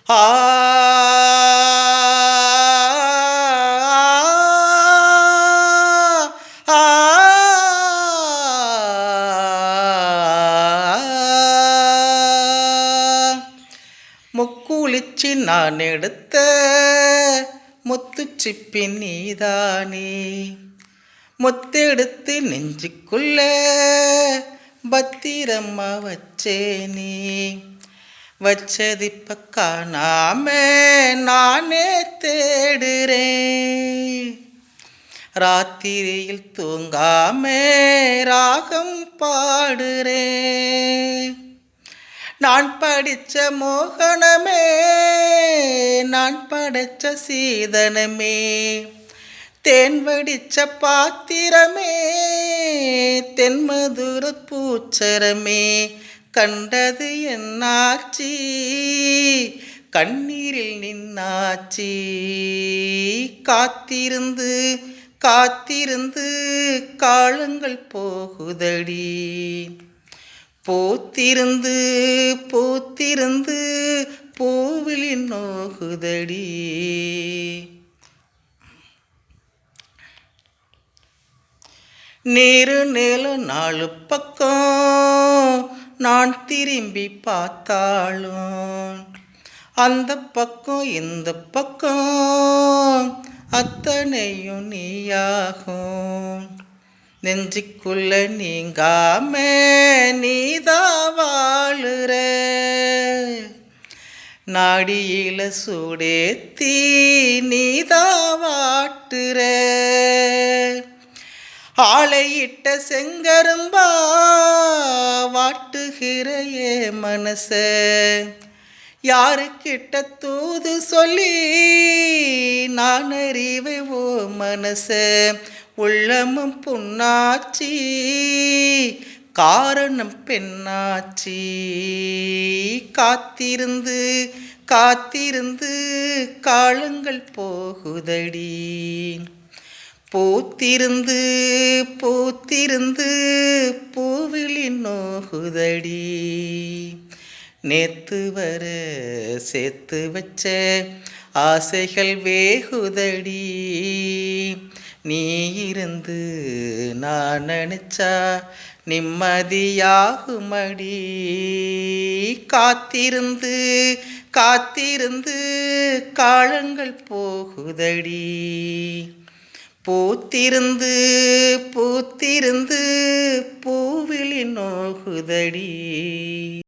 ஆ முக்குளிச்சு நான் எடுத்த முத்துச்சிப்பி நீதானே, முத்தெடுத்து நெஞ்சுக்குள்ள பத்திரம்மா வச்சேனே, வச்சதிப்ப காணாம நானே தேடுறேன். ராத்திரியில் தூங்காம ராகம் பாடுறேன். நான் படித்த மோகனமே, நான் படைச்ச சீதனமே, தேன் வடிச்ச பாத்திரமே, தென்மதுர பூச்சரமே, கண்டது என்னாச்சி கண்ணீரில் நின்னாச்சி. காத்திருந்து காத்திருந்து காலங்கள் போகுதடி, பூத்திருந்து பூத்திருந்து பூவிலின் நோகுதடி. நீரு நிலம் நாலு பக்கம் நான் திரும்பி பார்த்தாலும், அந்த பக்கம் இந்த பக்கம் அத்தனையும் நீயாகும். நெஞ்சுக்குள்ள நீங்காம நீதா வாழுற, நாடியில சூடேத்தி நீதா வாட்டுற. ஆளையிட்ட செங்கரும்பா வாட்டுகிற ஏ மனச, யாருக்கிட்ட தூது சொல்லி நான் அறிவை ஓ மனச. உள்ளமும் புண்ணாச்சி காரணம் பெண்ணாச்சி. காத்திருந்து காத்திருந்து காலங்கள் போகுதடி, பூத்திருந்து பூத்திருந்து பூவிலின் நோகுதடி. நேத்து வர சேர்த்து வச்ச ஆசைகள் வேகுதடி, நீ இருந்து நான் நினைச்சா நிம்மதியாகுமடி. காத்திருந்து காத்திருந்து காலங்கள் போகுதடி, பூத்திருந்து பூத்திருந்து பூவிலின் நோகுதடி.